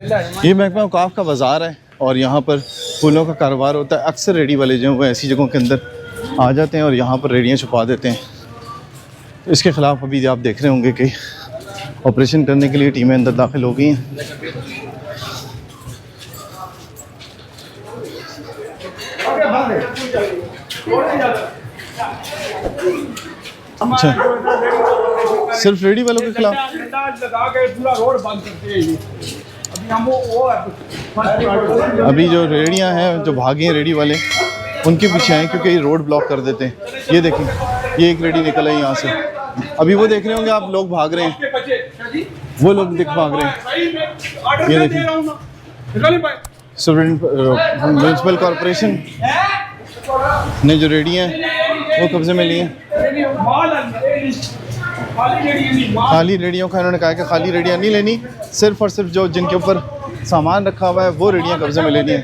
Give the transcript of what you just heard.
ये महकमा औकाफ का बाज़ार है और यहाँ पर फूलों का कारोबार होता है। अक्सर रेडी वाले जो हैं वो ऐसी जगहों के अंदर आ जाते हैं और यहाँ पर रेडियाँ छुपा देते हैं। इसके ख़िलाफ़ अभी आप देख रहे होंगे कि ऑपरेशन करने के लिए टीमें अंदर दाखिल हो गई हैं। अच्छा, सिर्फ रेडी वालों के खिलाफ अभी जो रेडियां हैं जो भागे हैं रेडी वाले उनके पीछे हैं क्योंकि ये रोड ब्लॉक कर देते हैं। ये देखें, ये एक रेडी निकला है यहाँ से। अभी वो देख रहे होंगे आप, लोग भाग रहे हैं, वो लोग भाग रहे हैं। ये देखें, म्यूनसिपल कॉरपोरेशन ने जो रेडियां वो कब्जे में ली हैं। खाली रेडियों का इन्होंने कहा कि खाली रेडियां नहीं लेनी, सिर्फ और सिर्फ जो जिनके ऊपर सामान रखा हुआ है वो रेडियां कब्जे में लेनी है।